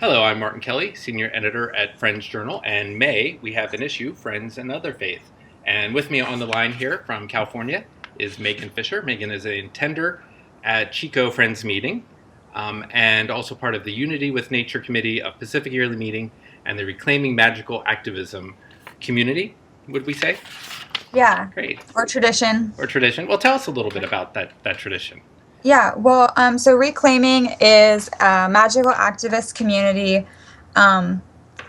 Hello, I'm Martin Kelly, Senior Editor at Friends Journal, and May, we have an issue, Friends and Other Faith. And with me on the line here from California is Meagan Fischer. Meagan is a tender at Chico Friends Meeting, and also part of the Unity with Nature Committee of Pacific Yearly Meeting and the Reclaiming Magical Activism community, would we say? Yeah. Great. Or tradition. Or tradition. Well, tell us a little bit about that tradition. Yeah, well, so Reclaiming is a magical activist community.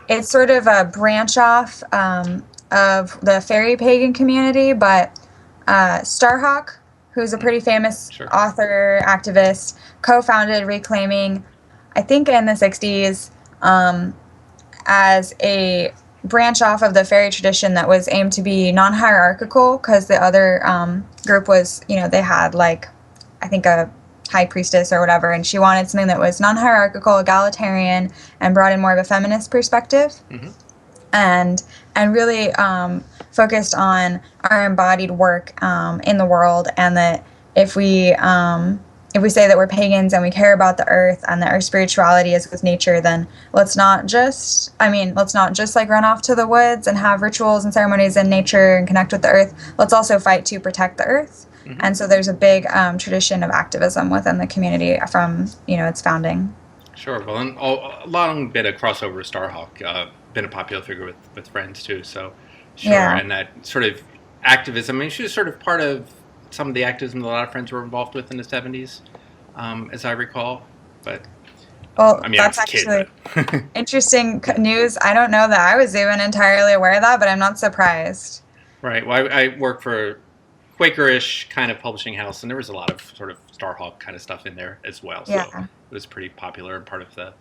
It's sort of a branch off of the fairy pagan community, but Starhawk, who's a pretty famous author, activist, co-founded Reclaiming, I think in the 60s, as a branch off of the fairy tradition that was aimed to be non-hierarchical, because the other group was, they had I think a high priestess or whatever, and she wanted something that was non-hierarchical, egalitarian, and brought in more of a feminist perspective, and really focused on our embodied work in the world, and that if we say that we're pagans and we care about the earth and that our spirituality is with nature, then let's not just run off to the woods and have rituals and ceremonies in nature and connect with the earth. Let's also fight to protect the earth. And so there's a big tradition of activism within the community from, its founding. Sure. Well, and a long bit of crossover with Starhawk, been a popular figure with Friends too. So sure. Yeah. And that sort of activism, she was sort of part of some of the activism that a lot of Friends were involved with in the 70s, as I recall. But that's actually interesting news. I don't know that I was even entirely aware of that, but I'm not surprised. Right. Well, I work for Quakerish kind of publishing house, and there was a lot of sort of Starhawk kind of stuff in there as well. So it was pretty popular and part of the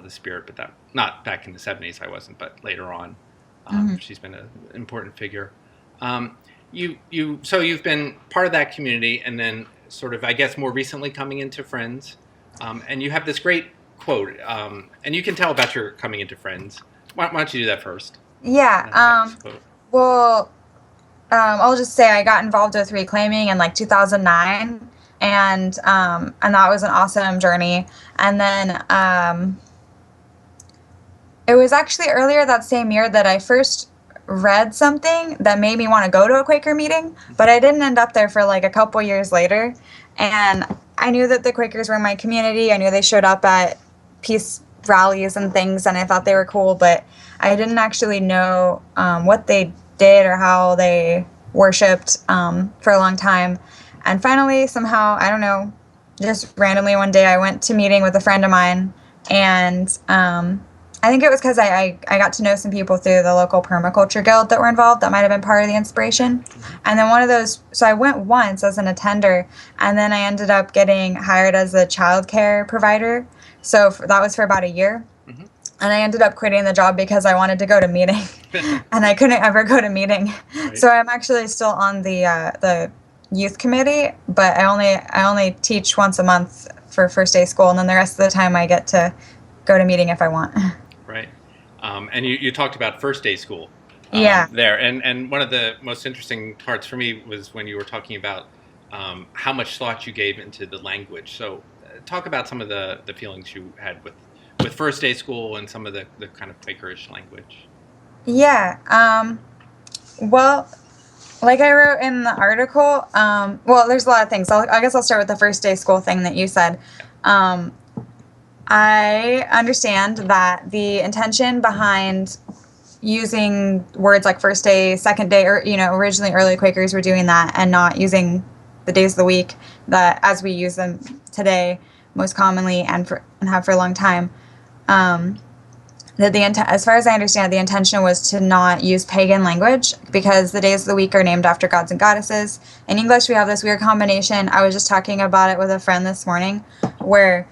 spirit. But that not back in the 70s, I wasn't, but later on, she's been an important figure. You've been part of that community, and then sort of, I guess, more recently coming into Friends, and you have this great quote, and you can tell about your coming into Friends. Why don't you do that first? Yeah. I'll just say I got involved with Reclaiming in 2009, and that was an awesome journey. And then it was actually earlier that same year that I first read something that made me want to go to a Quaker meeting, but I didn't end up there for a couple years later. And I knew that the Quakers were in my community. I knew they showed up at peace rallies and things, and I thought they were cool, but I didn't actually know what they did or how they worshipped for a long time. And finally, somehow, I don't know, just randomly one day I went to meeting with a friend of mine, and I think it was because I got to know some people through the local permaculture guild that were involved. That might have been part of the inspiration. And then one of those, so I went once as an attender, and then I ended up getting hired as a childcare provider. So that was for about a year. And I ended up quitting the job because I wanted to go to meeting, and I couldn't ever go to meeting. Right. So I'm actually still on the youth committee, but I only teach once a month for first day school, and then the rest of the time I get to go to meeting if I want. Right. And you talked about first day school. There, and one of the most interesting parts for me was when you were talking about how much thought you gave into the language. So talk about some of the feelings you had with first day school and some of the kind of Quakerish language. Yeah. Well, like I wrote in the article, there's a lot of things. I guess I'll start with the first day school thing that you said. I understand that the intention behind using words like first day, second day, or, originally early Quakers were doing that and not using the days of the week that as we use them today most commonly and have for a long time. As far as I understand, the intention was to not use pagan language because the days of the week are named after gods and goddesses. In English, we have this weird combination. I was just talking about it with a friend this morning, where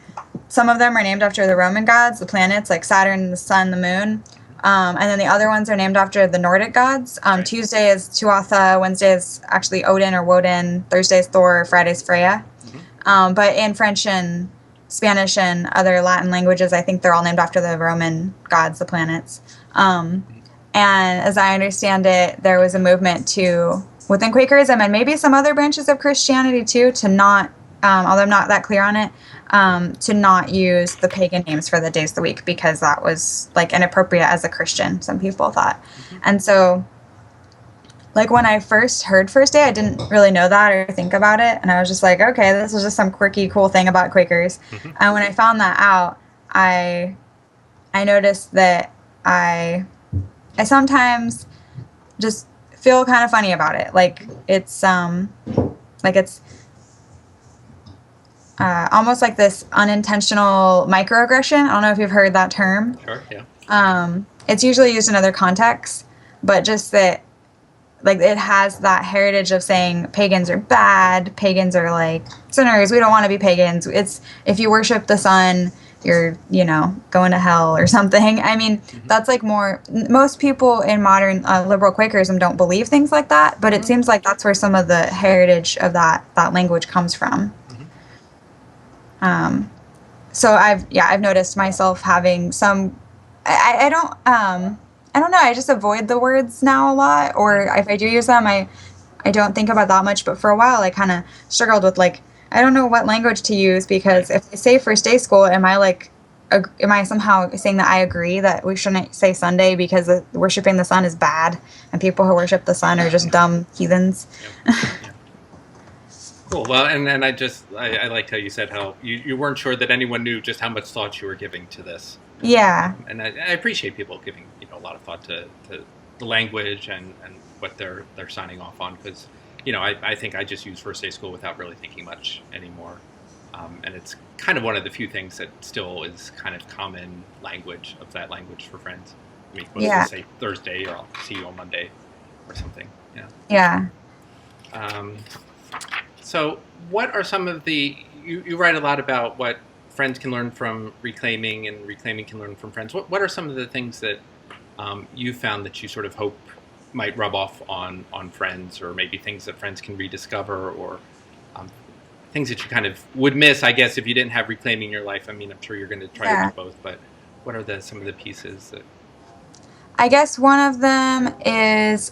some of them are named after the Roman gods, the planets like Saturn, the sun, the moon. And then the other ones are named after the Nordic gods. Right. Tuesday is Tuatha, Wednesday is actually Odin or Woden, Thursday is Thor, Friday is Freya. But in French and Spanish and other Latin languages, I think they're all named after the Roman gods, the planets. And as I understand it, there was a movement within Quakerism and maybe some other branches of Christianity too, to not, although I'm not that clear on it, to not use the pagan names for the days of the week because that was like inappropriate as a Christian, some people thought. Mm-hmm. And so like when I first heard First Day, I didn't really know that or think about it. And I was just like, okay, this is just some quirky, cool thing about Quakers. Mm-hmm. And when I found that out, I noticed that I sometimes just feel kind of funny about it. Like it's almost like this unintentional microaggression. I don't know if you've heard that term. Sure, yeah. It's usually used in other contexts, but just that, like, it has that heritage of saying pagans are bad, pagans are like sinners, we don't want to be pagans. It's if you worship the sun, you're, going to hell or something. I mean, that's like most people in modern liberal Quakerism don't believe things like that, but it seems like that's where some of the heritage of that language comes from. So I've noticed myself having some, I don't know, I just avoid the words now a lot, or if I do use them, I don't think about that much, but for a while I kind of struggled with, like, I don't know what language to use, because if I say First Day School, am I somehow saying that I agree that we shouldn't say Sunday because worshiping the sun is bad and people who worship the sun are just dumb heathens? Yep. Yeah. Cool. Well, and then I liked how you said how you weren't sure that anyone knew just how much thought you were giving to this. Yeah. And I appreciate people giving a lot of thought to the language and what they're signing off on, because I think I just use First Day School without really thinking much anymore, and it's kind of one of the few things that still is kind of common language of that language for friends. I mean, most people say Thursday, or I'll see you on Monday, or something. Yeah. Yeah. So what are some of you write a lot about what friends can learn from reclaiming and reclaiming can learn from friends. What are some of the things that you found that you sort of hope might rub off on friends, or maybe things that friends can rediscover, or things that you kind of would miss, I guess, if you didn't have reclaiming in your life? I mean, I'm sure you're going to try to do both, but what are some of the pieces that... I guess one of them is...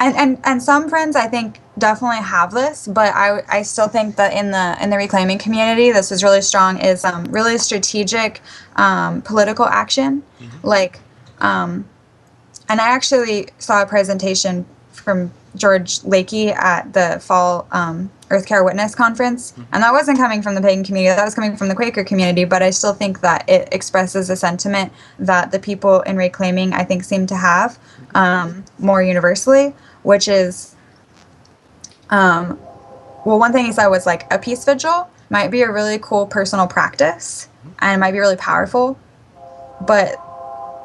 And some friends, I think, definitely have this, but I still think that in the reclaiming community, this is really strong, is really strategic political action. Mm-hmm. Like, and I actually saw a presentation from George Lakey at the fall Earth Care Witness Conference, mm-hmm. and that wasn't coming from the pagan community, that was coming from the Quaker community, but I still think that it expresses a sentiment that the people in reclaiming, I think, seem to have more universally, which is, well, one thing he said was, like, a peace vigil might be a really cool personal practice, and it might be really powerful, but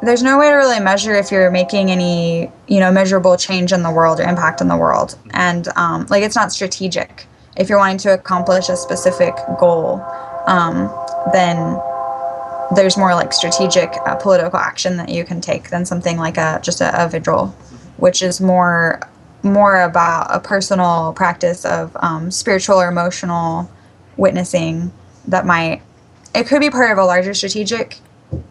there's no way to really measure if you're making any, measurable change in the world or impact in the world. And, like, it's not strategic. If you're wanting to accomplish a specific goal, then there's more, like, strategic political action that you can take than something like just a vigil, which is more about a personal practice of spiritual or emotional witnessing that it could be part of a larger strategic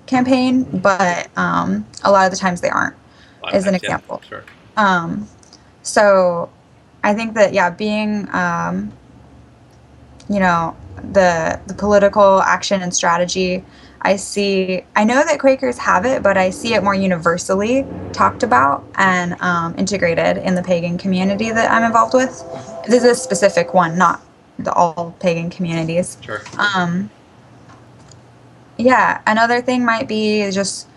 campaign, but a lot of the times they aren't, as an example. Yeah, sure. So I think that, being, the political action and strategy, I know that Quakers have it, but I see it more universally talked about and integrated in the pagan community that I'm involved with. This is a specific one, not all pagan communities. Sure. Another thing might be just,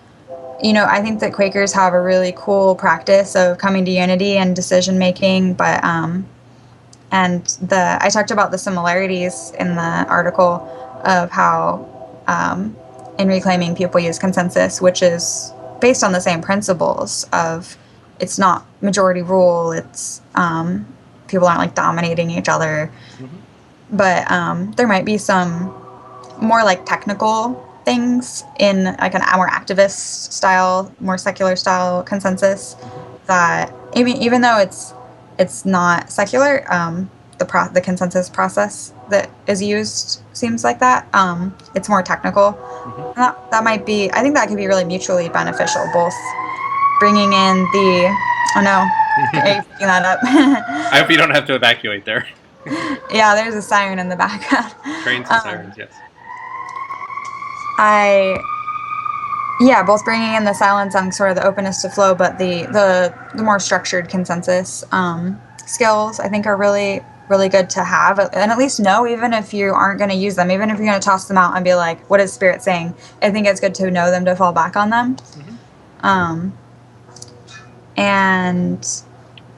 I think that Quakers have a really cool practice of coming to unity and decision making, but I talked about the similarities in the article of how in reclaiming people use consensus, which is based on the same principles of it's not majority rule, it's people aren't, like, dominating each other, mm-hmm. but there might be some more, like, technical things in, like, a more activist style, more secular style consensus, mm-hmm. that even though it's not secular, the consensus process that is used seems like that. It's more technical. Mm-hmm. That might be, I think that could be really mutually beneficial, both bringing in the, oh no, are you picking that up? I hope you don't have to evacuate there. Yeah, there's a siren in the background. Trains and sirens, yes. Yeah, both bringing in the silence and sort of the openness to flow, but the more structured consensus skills I think are really really good to have, and at least know, even if you aren't going to use them, even if you're going to toss them out and be like, what is spirit saying? I think it's good to know them, to fall back on them. And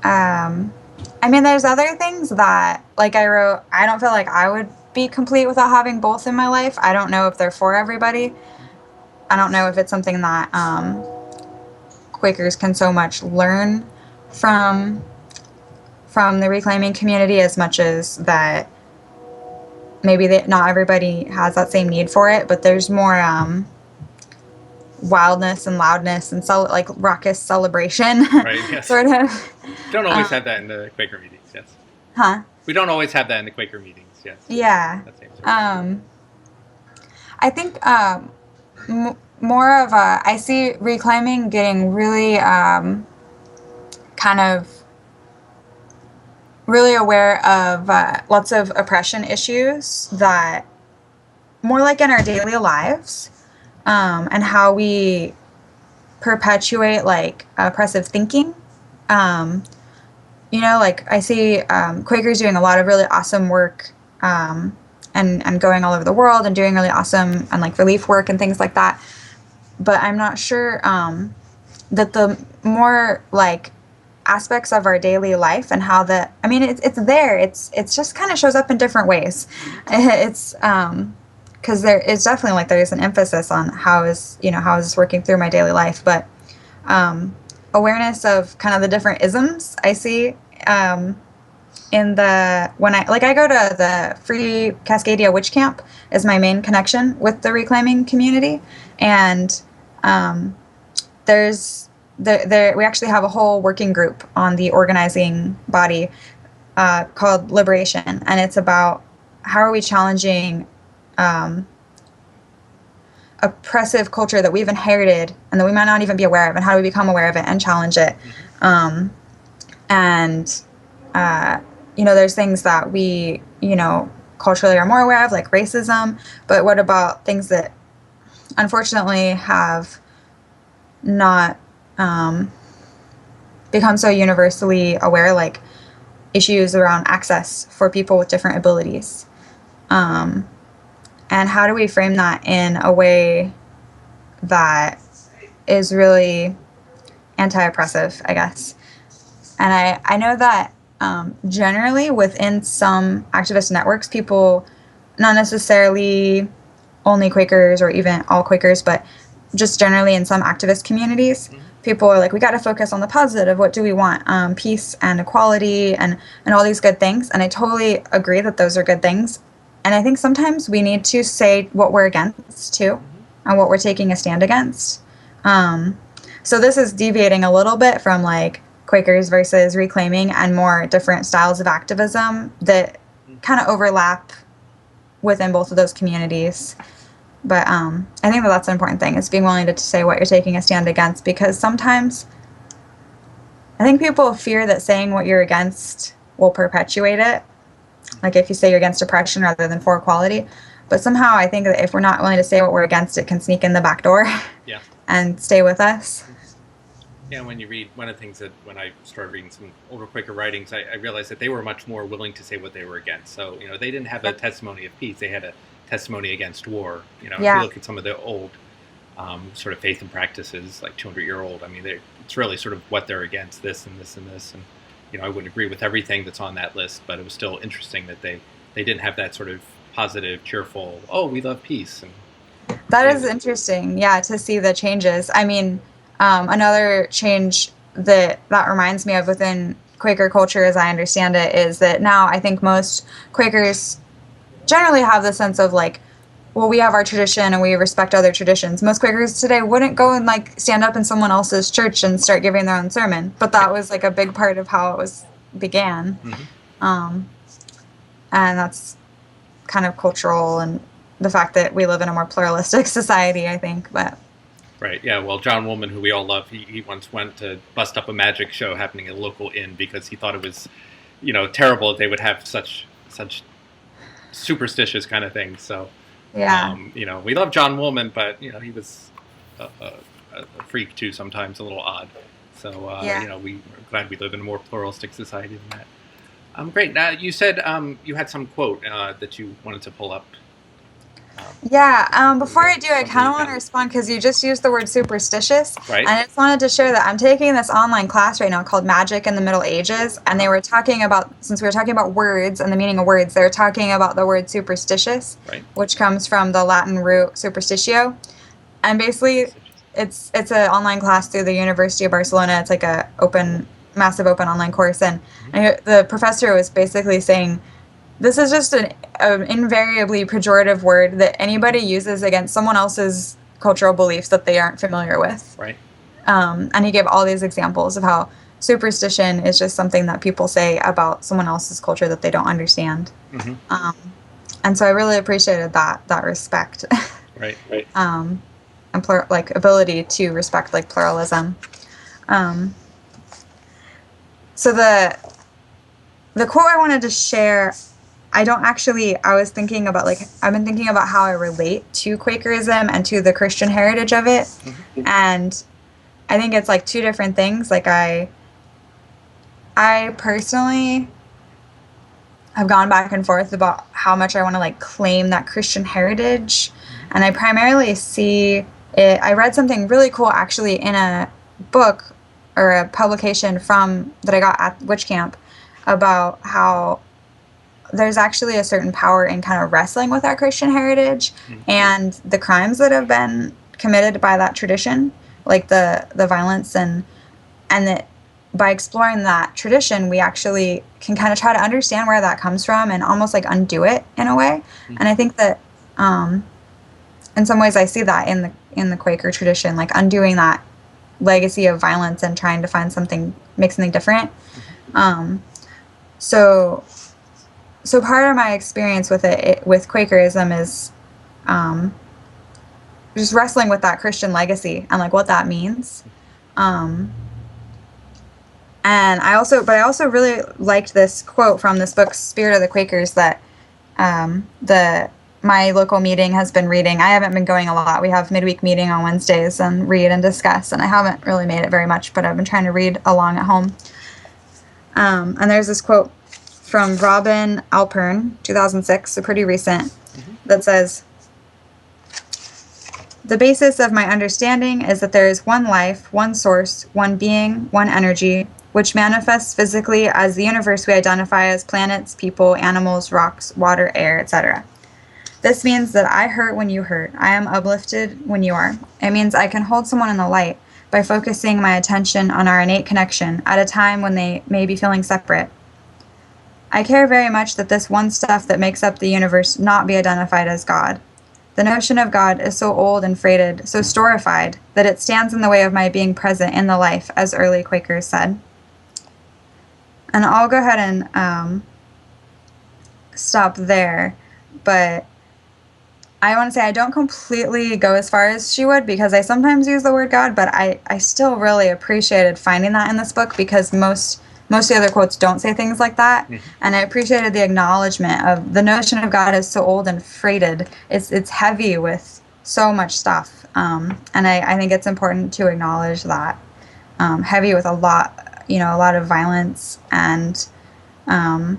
I mean, there's other things that, like I wrote, I don't feel like I would be complete without having both in my life. I don't know if they're for everybody. I don't know if it's something that Quakers can so much learn from the reclaiming community, as much as that maybe not everybody has that same need for it, but there's more wildness and loudness and like raucous celebration. Right, yes. Sort of. Don't always have that in the Quaker meetings, yes. Huh? We don't always have that in the Quaker meetings, yes. Yeah. That same sort of I think more of I see reclaiming getting really kind of really aware of lots of oppression issues that more like in our daily lives, and how we perpetuate like oppressive thinking. Like I see Quakers doing a lot of really awesome work, and going all over the world and doing really awesome and like relief work and things like that. But I'm not sure that the more like aspects of our daily life and how it's there. It's just kind of shows up in different ways. It's because it's definitely like there's an emphasis on how is this working through my daily life, but awareness of kind of the different isms I see when I go to the Free Cascadia Witch Camp is my main connection with the reclaiming community, and we actually have a whole working group on the organizing body called Liberation, and it's about how are we challenging oppressive culture that we've inherited and that we might not even be aware of, and how do we become aware of it and challenge it. There's things that we culturally are more aware of, like racism, but what about things that unfortunately have not become so universally aware, like issues around access for people with different abilities, and how do we frame that in a way that is really anti-oppressive, I guess. And I know that generally within some activist networks, people, not necessarily only Quakers or even all Quakers, but just generally in some activist communities, people are like, we got to focus on the positive. What do we want? Peace and equality and all these good things. And I totally agree that those are good things. And I think sometimes we need to say what we're against too, and what we're taking a stand against. So this is deviating a little bit from like Quakers versus reclaiming and more different styles of activism that kind of overlap within both of those communities. But I think that's an important thing, is being willing to say what you're taking a stand against, because sometimes I think people fear that saying what you're against will perpetuate it. Like if you say you're against oppression rather than for equality. But somehow I think that if we're not willing to say what we're against, it can sneak in the back door and stay with us. Yeah, when you read, one of the things that when I started reading some older Quaker writings, I realized that they were much more willing to say what they were against. So, they didn't have a testimony of peace. They had a testimony against war. If you look at some of the old sort of faith and practices, like 200-year-old, I mean, it's really sort of what they're against, this and this and this. And, I wouldn't agree with everything that's on that list, but it was still interesting that they didn't have that sort of positive, cheerful, oh, we love peace. And that is interesting, to see the changes. I mean, another change that reminds me of within Quaker culture, as I understand it, is that now I think most Quakers generally have the sense of like, well, we have our tradition and we respect other traditions. Most Quakers today wouldn't go and like stand up in someone else's church and start giving their own sermon, but that was like a big part of how it began. And that's kind of cultural, and the fact that we live in a more pluralistic society, I think. But right, yeah. Well, John Woolman, who we all love, he once went to bust up a magic show happening at a local inn because he thought it was, terrible that they would have such such superstitious kind of things. So, Yeah. we love John Woolman, but he was a freak too sometimes, a little odd. So, we're glad we live in a more pluralistic society than that. Great. Now, you said you had some quote that you wanted to pull up. Before I do, I kind of want to respond because you just used the word superstitious. Right. And I just wanted to share that I'm taking this online class right now called Magic in the Middle Ages. And they were talking about, since we were talking about words and the meaning of words, they were talking about the word superstitious, right, which comes from the Latin root superstitio. And basically, it's an online class through the University of Barcelona. It's like a massive open online course. And the professor was basically saying, this is just an invariably pejorative word that anybody uses against someone else's cultural beliefs that they aren't familiar with. Right. And he gave all these examples of how superstition is just something that people say about someone else's culture that they don't understand. Mm-hmm. And so I really appreciated that respect. Right. And ability to respect pluralism. So the quote I wanted to share, I was thinking about I've been thinking about how I relate to Quakerism and to the Christian heritage of it. Mm-hmm. And I think it's two different things. I personally have gone back and forth about how much I want to claim that Christian heritage. Mm-hmm. And I primarily see it, I read something really cool actually in a book or a publication that I got at Witch Camp about how there's actually a certain power in kind of wrestling with our Christian heritage. Mm-hmm. And the crimes that have been committed by that tradition, the violence and that by exploring that tradition, we actually can kind of try to understand where that comes from and almost undo it in a way. Mm-hmm. And I think that in some ways I see that in the Quaker tradition, undoing that legacy of violence and trying to make something different. Mm-hmm. So part of my experience with with Quakerism is just wrestling with that Christian legacy and what that means. And I also really liked this quote from this book, Spirit of the Quakers, that my local meeting has been reading. I haven't been going a lot. We have midweek meeting on Wednesdays and read and discuss, and I haven't really made it very much, but I've been trying to read along at home. And there's this quote from Robin Alpern, 2006, so pretty recent, mm-hmm. that says, "The basis of my understanding is that there is one life, one source, one being, one energy, which manifests physically as the universe we identify as planets, people, animals, rocks, water, air, etc. This means that I hurt when you hurt. I am uplifted when you are. It means I can hold someone in the light by focusing my attention on our innate connection at a time when they may be feeling separate. I care very much that this one stuff that makes up the universe not be identified as God. The notion of God is so old and freighted, so storified, that it stands in the way of my being present in the life, as early Quakers said." And I'll go ahead and stop there, but I want to say I don't completely go as far as she would, because I sometimes use the word God, but I still really appreciated finding that in this book, because most of the other quotes don't say things like that. Mm-hmm. And I appreciated the acknowledgement of the notion of God is so old and freighted. It's heavy with so much stuff. And I think it's important to acknowledge that. Heavy with a lot of violence. And I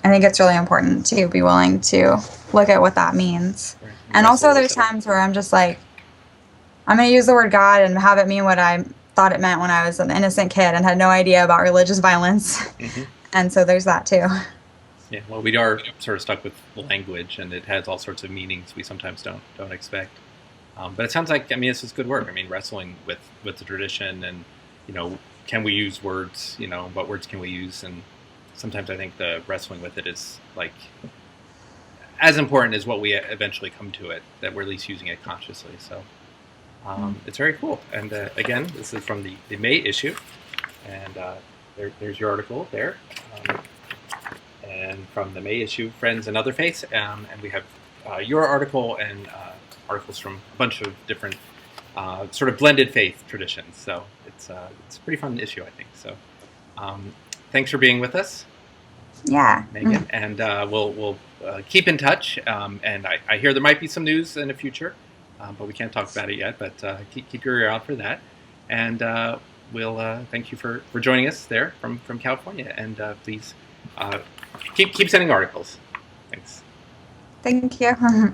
think it's really important to be willing to look at what that means. Right. And also there's times where I'm just I'm going to use the word God and have it mean what I thought it meant when I was an innocent kid and had no idea about religious violence. Mm-hmm. And so there's that too. Yeah, well, we are sort of stuck with language, and it has all sorts of meanings we sometimes don't expect. But it sounds like, this is good work. Wrestling with the tradition, and can we use words? What words can we use? And sometimes I think the wrestling with it is as important as what we eventually come to it, that we're at least using it consciously. So it's very cool. And again, this is from the May issue, and there's your article there. And from the May issue, Friends and Other Faiths, and we have your article and articles from a bunch of different sort of blended faith traditions. So it's a pretty fun issue, I think. So thanks for being with us. Yeah. Meagan, and we'll keep in touch. And I hear there might be some news in the future, but we can't talk about it yet. But keep your ear out for that. And we'll thank you for joining us there from California. And please keep sending articles. Thanks. Thank you.